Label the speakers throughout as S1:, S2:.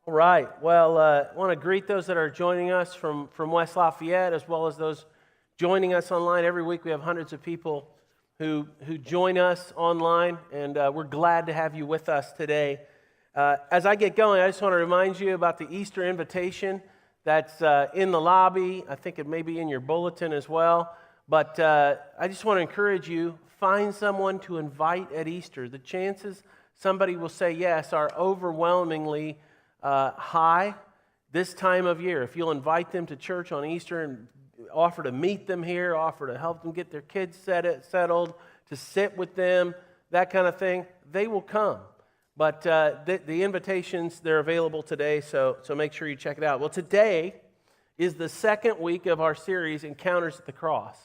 S1: All right. Well, I want to greet those that are joining us from West Lafayette, as well as those joining us online. Every week we have hundreds of people who join us online, and we're glad to have you with us today. As I get going, I just want to remind you about the Easter invitation that's in the lobby. I think it may be in your bulletin as well. But I just want to encourage you, find someone to invite at Easter. The chances somebody will say yes are overwhelmingly high this time of year. If you'll invite them to church on Easter and offer to meet them here, offer to help them get their kids settled, to sit with them, that kind of thing, they will come. But the invitations, they're available today, so make sure you check it out. Well, today is the second week of our series, Encounters at the Cross.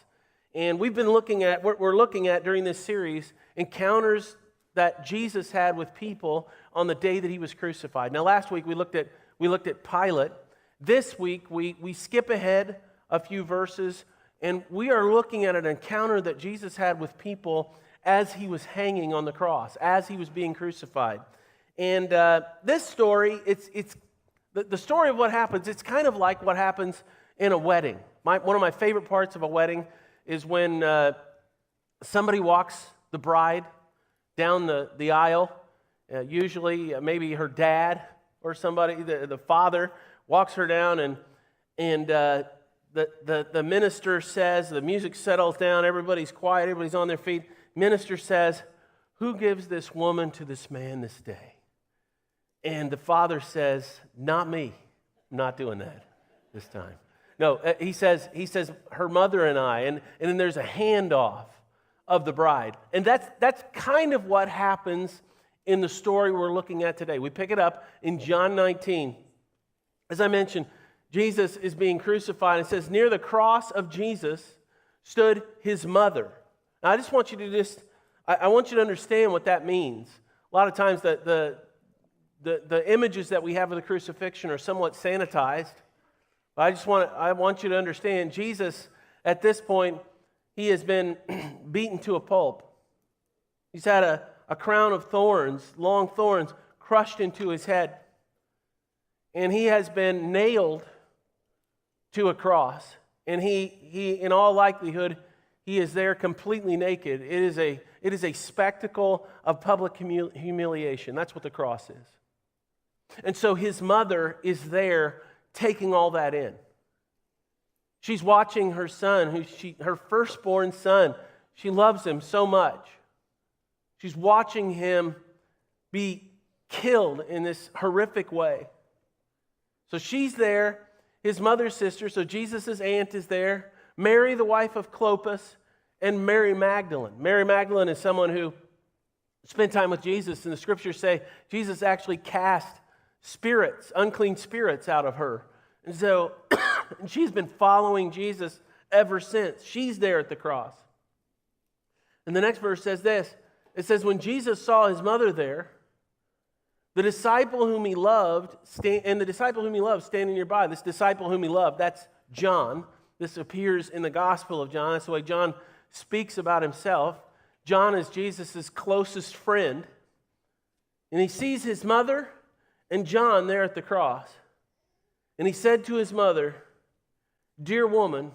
S1: And we're looking at during this series, encounters that Jesus had with people on the day that he was crucified. Now, last week we looked at Pilate. This week we skip ahead a few verses, and we are looking at an encounter that Jesus had with people as he was hanging on the cross, as he was being crucified. And this story, it's the story of what happens. It's kind of like what happens in a wedding. One of my favorite parts of a wedding is when somebody walks the bride down the aisle. Usually, maybe her dad or somebody, the father, walks her down, and the minister says, the music settles down, everybody's quiet, everybody's on their feet. Minister says, "Who gives this woman to this man this day?" And the father says, "Not me. I'm not doing that this time." No, he says, "Her mother and I," and then there's a handoff of the bride. And that's kind of what happens in the story we're looking at today. We pick it up in John 19. As I mentioned, Jesus is being crucified. It says, near the cross of Jesus stood his mother. Now, I just want you to I want you to understand what that means. A lot of times the images that we have of the crucifixion are somewhat sanitized. But I want you to understand, Jesus, at this point, he has been beaten to a pulp. He's had a crown of thorns, long thorns, crushed into his head. And he has been nailed to a cross. And he in all likelihood, he is there completely naked. It is a spectacle of public humiliation. That's what the cross is. And so his mother is there taking all that in. She's watching her son, her firstborn son. She loves him so much. She's watching him be killed in this horrific way. So she's there, his mother's sister, so Jesus' aunt is there, Mary, the wife of Clopas, and Mary Magdalene. Mary Magdalene is someone who spent time with Jesus, and the scriptures say Jesus actually cast spirits, unclean spirits out of her. And so she's been following Jesus ever since. She's there at the cross. And the next verse says this. It says, when Jesus saw his mother there, the disciple whom he loved, standing nearby, this disciple whom he loved, that's John. This appears in the Gospel of John. That's the way John speaks about himself. John is Jesus' closest friend. And he sees his mother and John there at the cross. And he said to his mother, "Dear woman,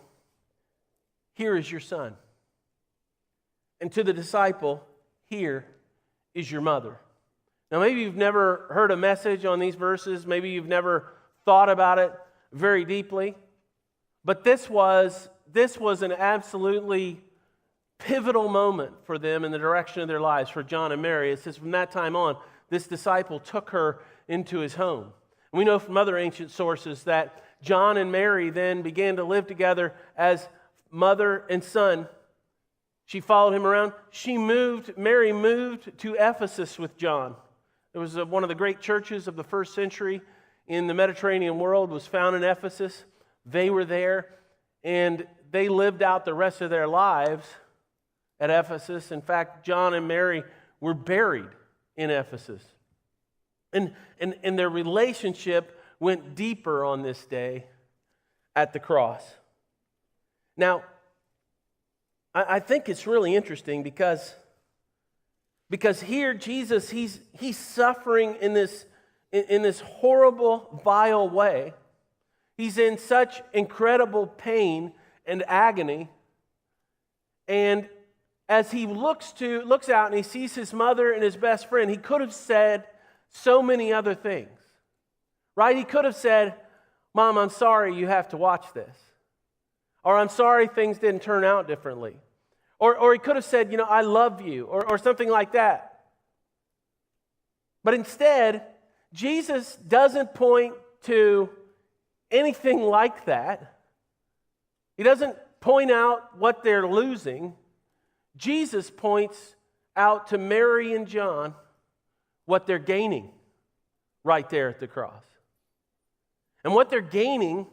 S1: here is your son." And to the disciple, "Here is your mother." Now, maybe you've never heard a message on these verses. Maybe you've never thought about it very deeply. But this was an absolutely pivotal moment for them in the direction of their lives, for John and Mary. It says from that time on, this disciple took her into his home. We know from other ancient sources that John and Mary then began to live together as mother and son. She followed him around. Mary moved to Ephesus with John. It was one of the great churches of the first century in the Mediterranean world, was found in Ephesus. They were there, and they lived out the rest of their lives at Ephesus. In fact, John and Mary were buried in Ephesus. And their relationship went deeper on this day at the cross. Now, I think it's really interesting because here Jesus, he's suffering in this in this horrible, vile way. He's in such incredible pain and agony. And as he looks out and he sees his mother and his best friend, he could have said so many other things, right? He could have said, Mom, I'm sorry you have to watch this. Or I'm sorry things didn't turn out differently. Or he could have said, I love you, or something like that. But instead, Jesus doesn't point to anything like that. He doesn't point out what they're losing. Jesus points out to Mary and John what they're gaining right there at the cross. And what they're gaining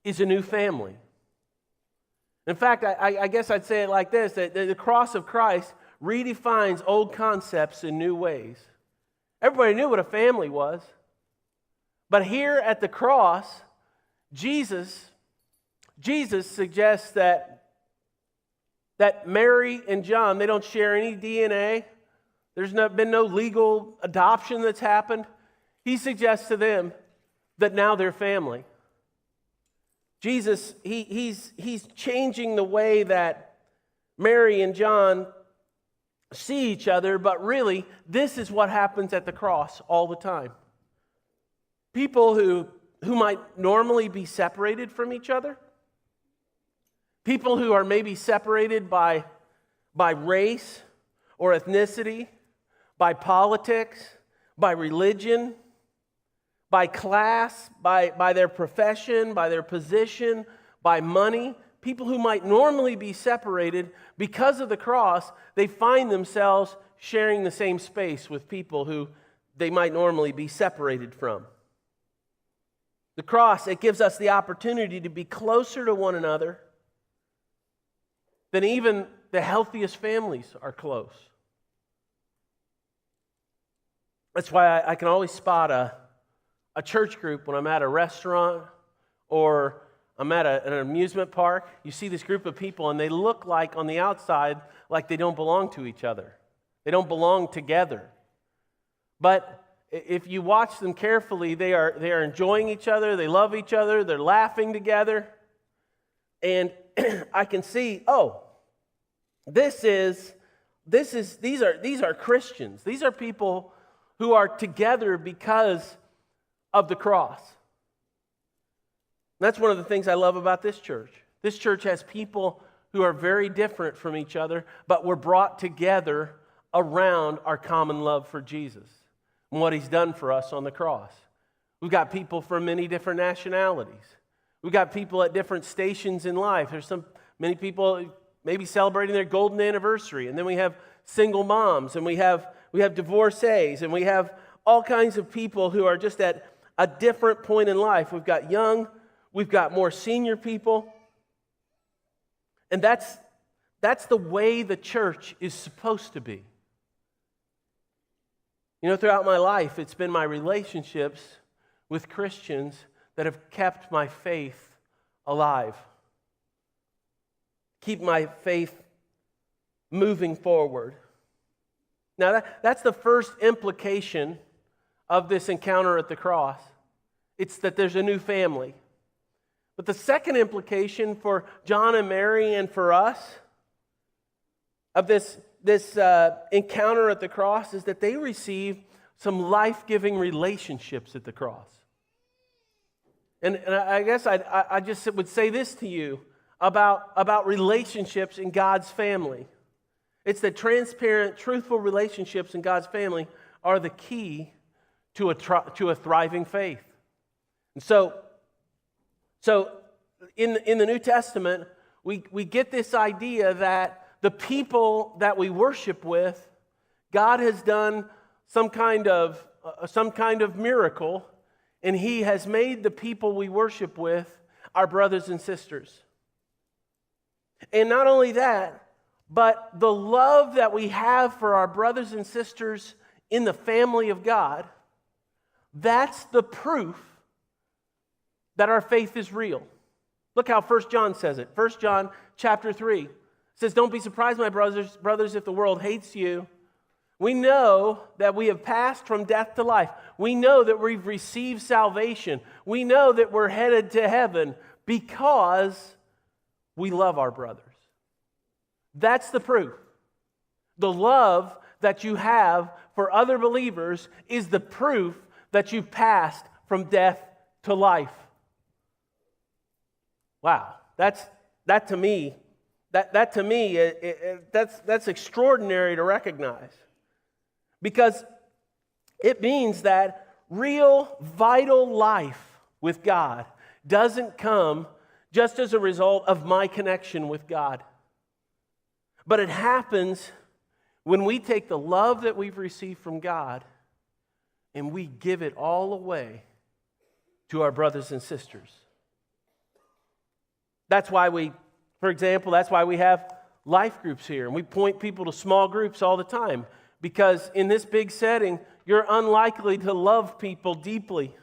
S1: is a new family. In fact, I guess I'd say it like this, that the cross of Christ redefines old concepts in new ways. Everybody knew what a family was. But here at the cross, Jesus suggests that Mary and John, they don't share any DNA. There's been no legal adoption that's happened. He suggests to them that now they're family. Jesus, he's changing the way that Mary and John see each other, but really, this is what happens at the cross all the time. People who might normally be separated from each other, people who are maybe separated by race or ethnicity, by politics, by religion, by class, by their profession, by their position, by money. People who might normally be separated, because of the cross, they find themselves sharing the same space with people who they might normally be separated from. The cross, it gives us the opportunity to be closer to one another than even the healthiest families are close. That's why I can always spot a church group when I'm at a restaurant or I'm at an amusement park. You see this group of people and they look like on the outside like they don't belong to each other. They don't belong together. But if you watch them carefully, they are enjoying each other, they love each other, they're laughing together. And I can see, these are Christians. These are people who are together because of the cross. That's one of the things I love about this church. This church has people who are very different from each other, but we're brought together around our common love for Jesus and what He's done for us on the cross. We've got people from many different nationalities. We've got people at different stations in life. There's many people maybe celebrating their golden anniversary, and then we have single moms, and we have divorcees, and we have all kinds of people who are just at a different point in life. We've got young, we've got more senior people. And that's the way the church is supposed to be. Throughout my life, it's been my relationships with Christians that have kept my faith alive. Keep my faith moving forward. Now, that's the first implication of this encounter at the cross. It's that there's a new family. But the second implication for John and Mary and for us of this encounter at the cross is that they receive some life-giving relationships at the cross. And I guess I just would say this to you about relationships in God's family. It's that transparent, truthful relationships in God's family are the key to a thriving faith. And so in the New Testament, we get this idea that the people that we worship with, God has done some kind of miracle, and He has made the people we worship with our brothers and sisters. And not only that, but the love that we have for our brothers and sisters in the family of God, that's the proof that our faith is real. Look how 1 John says it. 1 John chapter 3 says, "Don't be surprised, my brothers, if the world hates you. We know that we have passed from death to life. We know that we've received salvation. We know that we're headed to heaven because we love our brothers. That's the proof. The love that you have for other believers is the proof that you've passed from death to life. Wow, that's extraordinary to recognize, because it means that real vital life with God doesn't come just as a result of my connection with God, but it happens when we take the love that we've received from God and we give it all away to our brothers and sisters. That's why we have life groups here, and we point people to small groups all the time, because in this big setting, you're unlikely to love people deeply.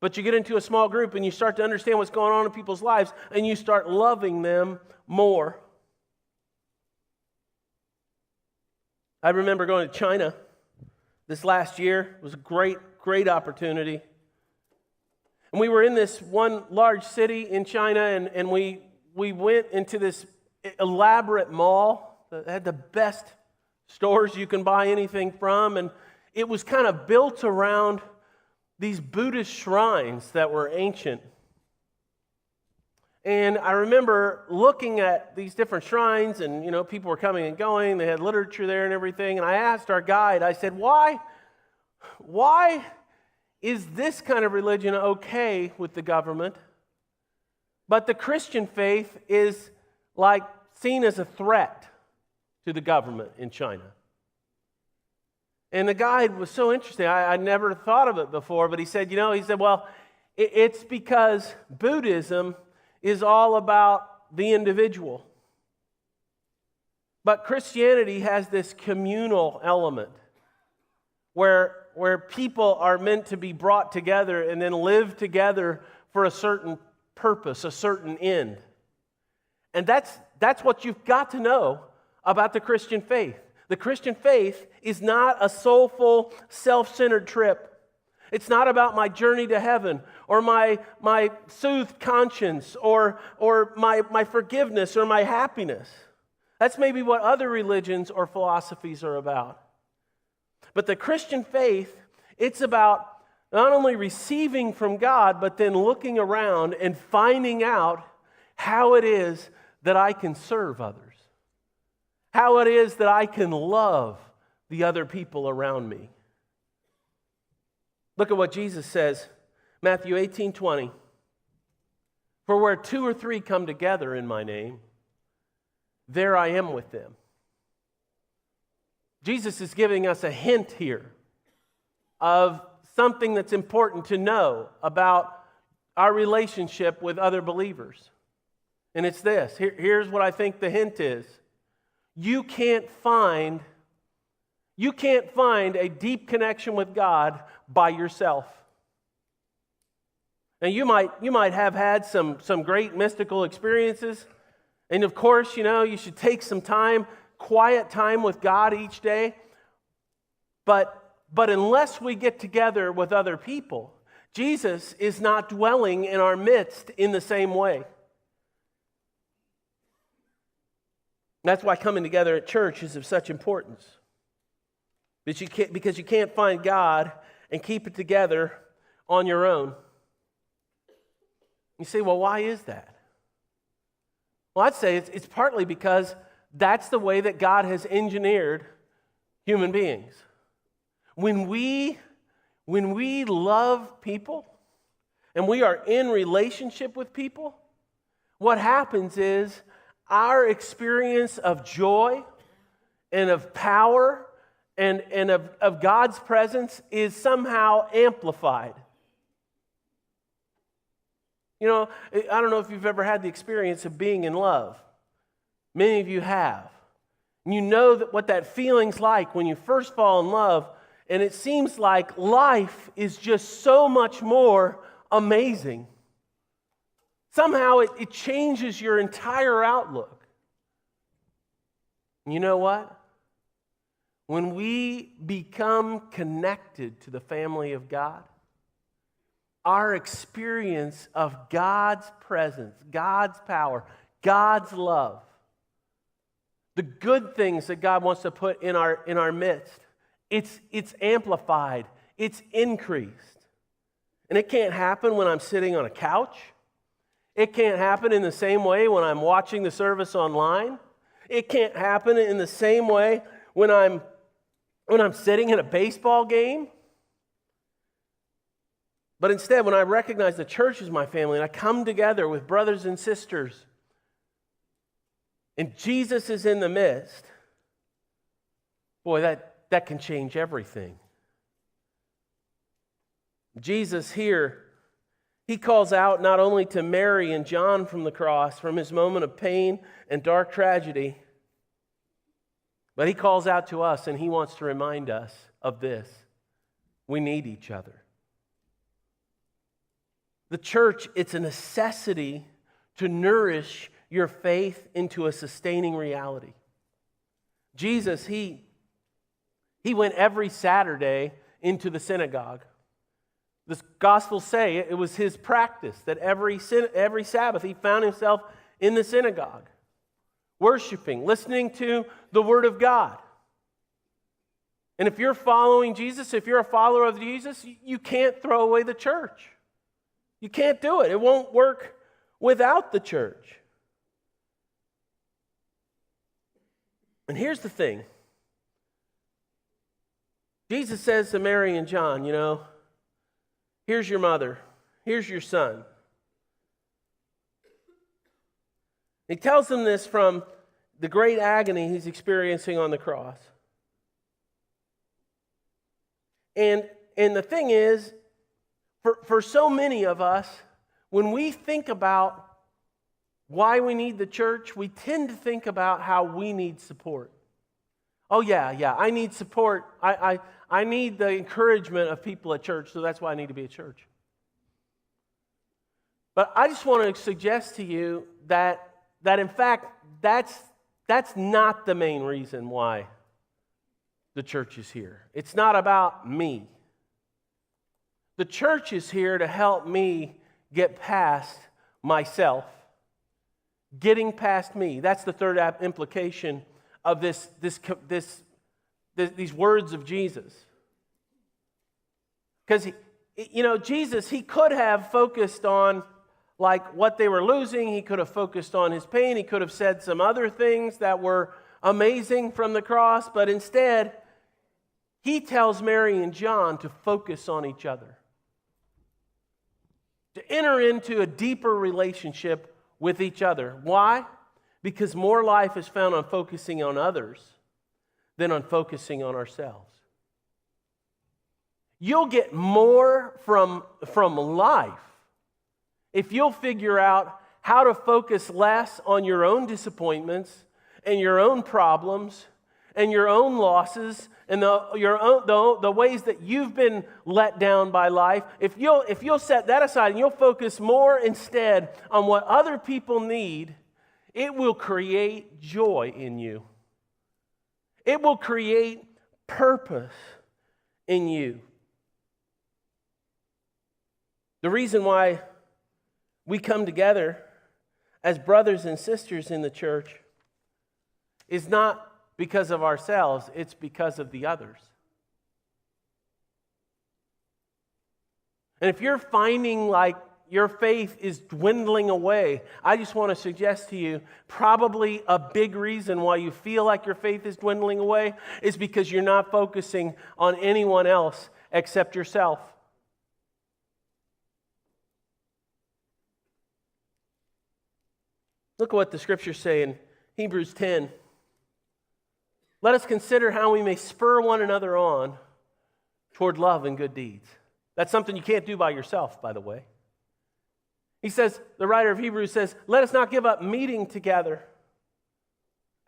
S1: But you get into a small group and you start to understand what's going on in people's lives, and you start loving them more. I remember going to China this last year. It was a great opportunity. And we were in this one large city in China, and we went into this elaborate mall that had the best stores you can buy anything from, and it was kind of built around these Buddhist shrines that were ancient. And I remember looking at these different shrines, and people were coming and going. They had literature there and everything. And I asked our guide, I said, why is this kind of religion okay with the government, but the Christian faith is like seen as a threat to the government in China? And the guide was so interesting. I never thought of it before, but he said, well, it's because Buddhism is all about the individual. But Christianity has this communal element where people are meant to be brought together and then live together for a certain purpose, a certain end. And that's what you've got to know about the Christian faith. The Christian faith is not a soulful, self-centered trip. It's not about my journey to heaven or my soothed conscience or my forgiveness or my happiness. That's maybe what other religions or philosophies are about. But the Christian faith, it's about not only receiving from God, but then looking around and finding out how it is that I can serve others, how it is that I can love the other people around me. Look at what Jesus says, Matthew 18:20. For where 2 or 3 come together in my name, there I am with them. Jesus is giving us a hint here of something that's important to know about our relationship with other believers. And it's this. Here's what I think the hint is. You can't find a deep connection with God by yourself. Now you might have had some great mystical experiences, and of course, you should take some time, quiet time with God each day. But unless we get together with other people, Jesus is not dwelling in our midst in the same way. That's why coming together at church is of such importance. Because you can't find God and keep it together on your own. You say, well, why is that? Well, I'd say it's partly because that's the way that God has engineered human beings. When we love people and we are in relationship with people, what happens is our experience of joy and of power and of God's presence is somehow amplified. I don't know if you've ever had the experience of being in love. Many of you have. You know what that feeling's like when you first fall in love, and it seems like life is just so much more amazing. Somehow it changes your entire outlook. And you know what? when we become connected to the family of God, our experience of God's presence, God's power, God's love, the good things that God wants to put in our midst, it's amplified, it's increased. And it can't happen when I'm sitting on a couch. It can't happen in the same way when I'm watching the service online. It can't happen in the same way when I'm sitting in a baseball game. But instead, when I recognize the church is my family and I come together with brothers and sisters and Jesus is in the midst, boy, that can change everything. Jesus here, he calls out not only to Mary and John from the cross, from his moment of pain and dark tragedy, but he calls out to us and he wants to remind us of this. We need each other. The church, it's a necessity to nourish your faith into a sustaining reality. Jesus, he went every Saturday into the synagogue. The Gospels say it was his practice that every Sabbath he found himself in the synagogue, worshiping, listening to the Word of God. And if you're following Jesus, if you're a follower of Jesus, you can't throw away the church. You can't do it. It won't work without the church. And here's the thing. Jesus says to Mary and John, here's your mother. Here's your son. He tells them this from the great agony he's experiencing on the cross. And the thing is, for so many of us, when we think about why we need the church, we tend to think about how we need support. Oh yeah, I need support. I need the encouragement of people at church, so that's why I need to be at church. But I just want to suggest to you that in fact, that's not the main reason why the church is here. It's not about me. The church is here to help me get past myself, getting past me. That's the third implication of these words of Jesus. Because Jesus, he could have focused on what they were losing. He could have focused on his pain. He could have said some other things that were amazing from the cross. But instead, he tells Mary and John to focus on each other, to enter into a deeper relationship with each other. Why? Because more life is found on focusing on others than on focusing on ourselves. You'll get more from life if you'll figure out how to focus less on your own disappointments and your own problems and your own losses and the ways that you've been let down by life. If you'll set that aside and you'll focus more instead on what other people need, it will create joy in you. It will create purpose in you. The reason why we come together as brothers and sisters in the church is not because of ourselves, it's because of the others. And if you're finding like your faith is dwindling away, I just want to suggest to you, probably a big reason why you feel like your faith is dwindling away is because you're not focusing on anyone else except yourself. Look at what the scriptures say in Hebrews 10. Let us consider how we may spur one another on toward love and good deeds. That's something you can't do by yourself, by the way. He says, the writer of Hebrews says, let us not give up meeting together,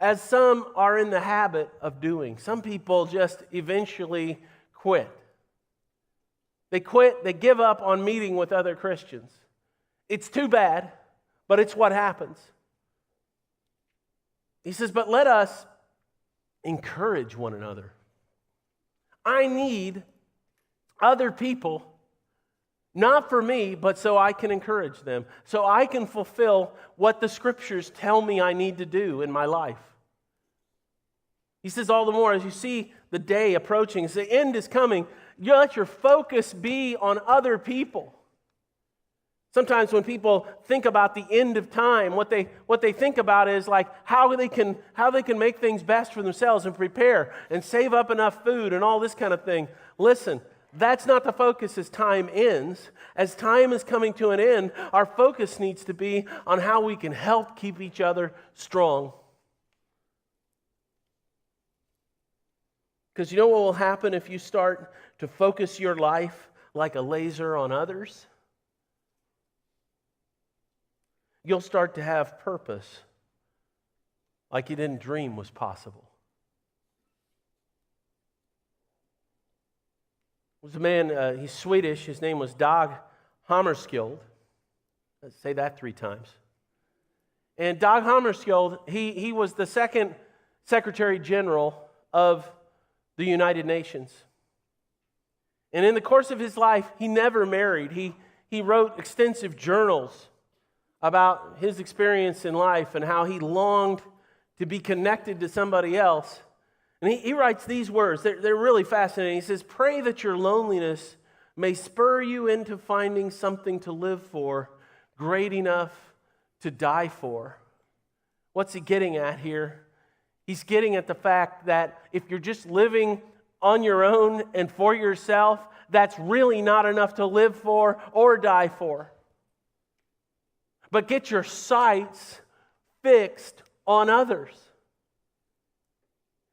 S1: as some are in the habit of doing. Some people just eventually quit. They quit, they give up on meeting with other Christians. It's too bad, but it's what happens. He says, but let us encourage one another. I need other people, not for me, but so I can encourage them, so I can fulfill what the Scriptures tell me I need to do in my life. He says all the more, as you see the day approaching, as the end is coming, you let your focus be on other people. Sometimes when people think about the end of time, what they think about is like how they can make things best for themselves and prepare and save up enough food and all this kind of thing. Listen, that's not the focus as time ends. As time is coming to an end, our focus needs to be on how we can help keep each other strong. Because you know what will happen if you start to focus your life like a laser on others? You'll start to have purpose like you didn't dream was possible. There was a man, he's Swedish, his name was Dag Hammarskjöld. Let's say that 3 times. And Dag Hammarskjöld, he was the second Secretary General of the United Nations. And in the course of his life, he never married. He wrote extensive journals about his experience in life and how he longed to be connected to somebody else. And he writes these words. They're really fascinating. He says, "Pray that your loneliness may spur you into finding something to live for, great enough to die for." What's he getting at here? He's getting at the fact that if you're just living on your own and for yourself, that's really not enough to live for or die for. But get your sights fixed on others.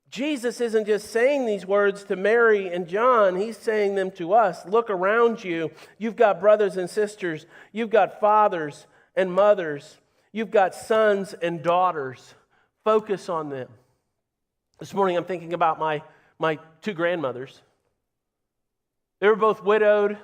S1: Jesus isn't just saying these words to Mary and John. He's saying them to us. Look around you. You've got brothers and sisters. You've got fathers and mothers. You've got sons and daughters. Focus on them. This morning I'm thinking about my 2 grandmothers. They were both widowed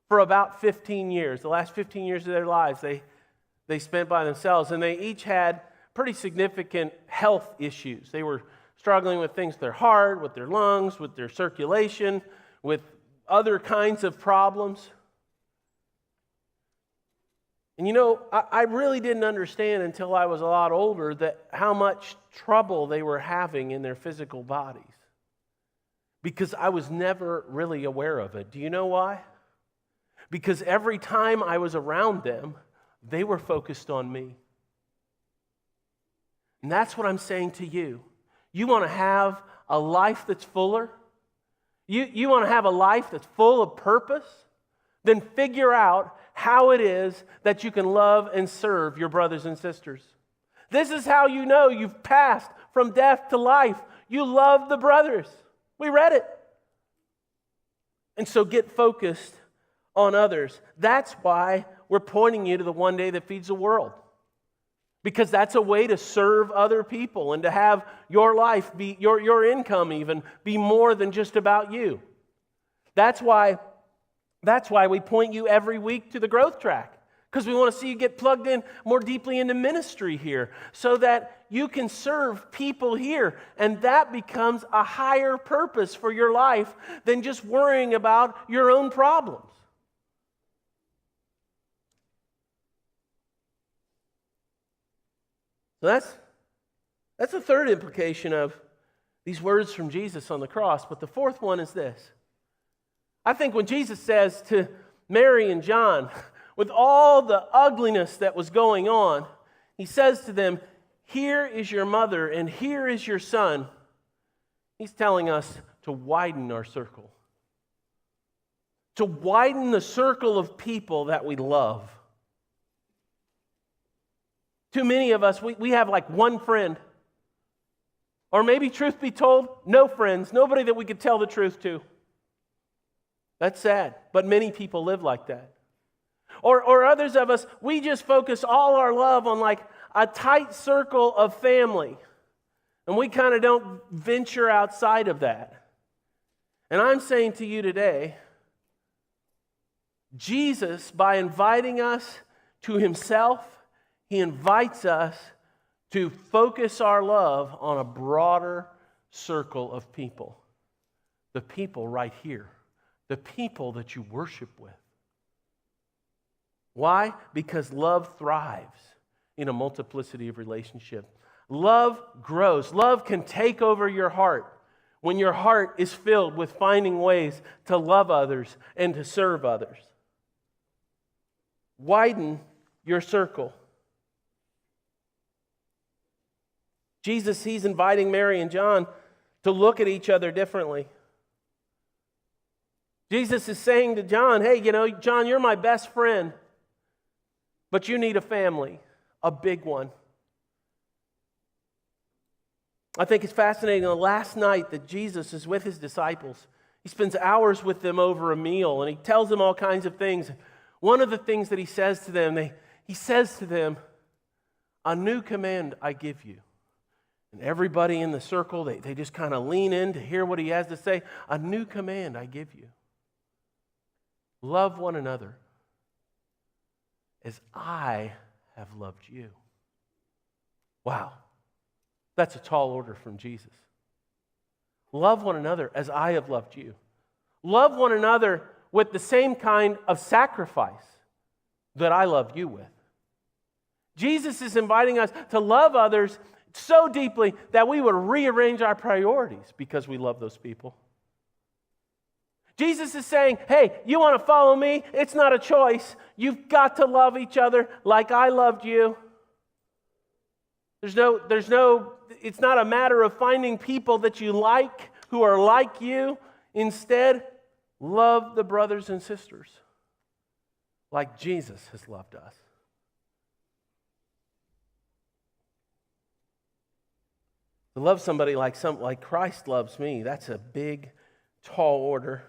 S1: for about 15 years. The last 15 years of their lives they spent by themselves, and they each had pretty significant health issues. They were struggling with things with their heart, with their lungs, with their circulation, with other kinds of problems. And you know, I really didn't understand until I was a lot older that how much trouble they were having in their physical bodies. Because I was never really aware of it. Do you know why? Because every time I was around them, they were focused on me. And that's what I'm saying to you. You want to have a life that's fuller? You want to have a life that's full of purpose? Then figure out how it is that you can love and serve your brothers and sisters. This is how you know you've passed from death to life. You love the brothers. We read it. And so get focused on others. That's why we're pointing you to the one day that feeds the world. Because that's a way to serve other people and to have your life be, your income even, be more than just about you. That's why we point you every week to the growth track. Because we want to see you get plugged in more deeply into ministry here so that you can serve people here. And that becomes a higher purpose for your life than just worrying about your own problems. So that's the third implication of these words from Jesus on the cross. But the fourth one is this. I think when Jesus says to Mary and John, with all the ugliness that was going on, he says to them, "Here is your mother and here is your son." He's telling us to widen our circle. To widen the circle of people that we love. Too many of us, we have like one friend. Or maybe, truth be told, no friends. Nobody that we could tell the truth to. That's sad, but many people live like that. Or others of us, we just focus all our love on like a tight circle of family. And we kind of don't venture outside of that. And I'm saying to you today, Jesus, by inviting us to himself, he invites us to focus our love on a broader circle of people. the people right here, the people that you worship with. Why? Because love thrives in a multiplicity of relationships. Love grows. Love can take over your heart when your heart is filled with finding ways to love others and to serve others. Widen your circle. Jesus, he's inviting Mary and John to look at each other differently. Jesus is saying to John, hey, John, you're my best friend, but you need a family, a big one. I think it's fascinating. The last night that Jesus is with his disciples, he spends hours with them over a meal, and he tells them all kinds of things. One of the things that he says to them, he says to them, a new command I give you. And everybody in the circle, they just kind of lean in to hear what he has to say. A new command I give you. Love one another as I have loved you. Wow. That's a tall order from Jesus. Love one another as I have loved you. Love one another with the same kind of sacrifice that I love you with. Jesus is inviting us to love others so deeply that we would rearrange our priorities because we love those people. Jesus is saying, hey, you want to follow me? It's not a choice. You've got to love each other like I loved you. It's not a matter of finding people that you like who are like you. Instead, love the brothers and sisters like Jesus has loved us. To love somebody like Christ loves me, that's a big, tall order.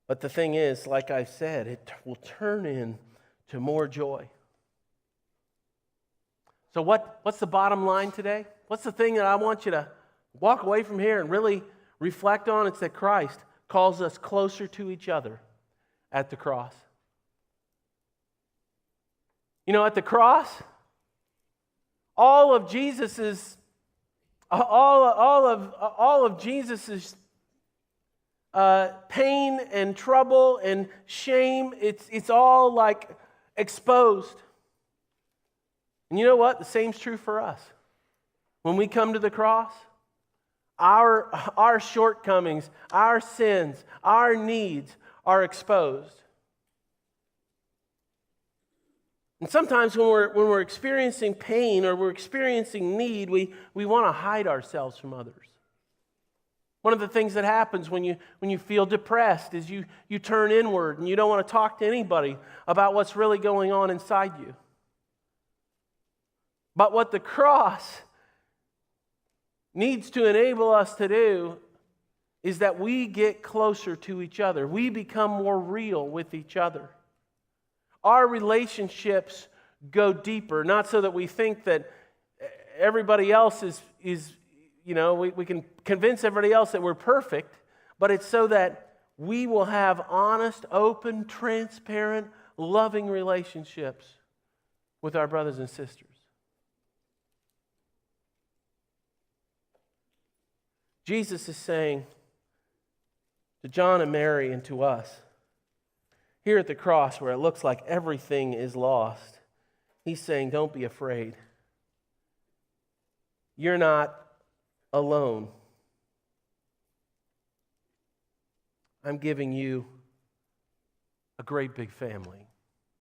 S1: But the thing is, like I said, it will turn into more joy. So what's the bottom line today? What's the thing that I want you to walk away from here and really reflect on? It's that Christ calls us closer to each other at the cross. At the cross, all of Jesus's pain and trouble and shame, it's all like exposed. And you know what? The same's true for us. When we come to the cross, our shortcomings, our sins, our needs are exposed. And sometimes when we're experiencing pain or we're experiencing need, we want to hide ourselves from others. One of the things that happens when you feel depressed is you turn inward and you don't want to talk to anybody about what's really going on inside you. But what the cross needs to enable us to do is that we get closer to each other. We become more real with each other. Our relationships go deeper, not so that we think that everybody else is we can convince everybody else that we're perfect, but it's so that we will have honest, open, transparent, loving relationships with our brothers and sisters. Jesus is saying to John and Mary and to us, here at the cross where it looks like everything is lost, he's saying, don't be afraid. You're not alone. I'm giving you a great big family.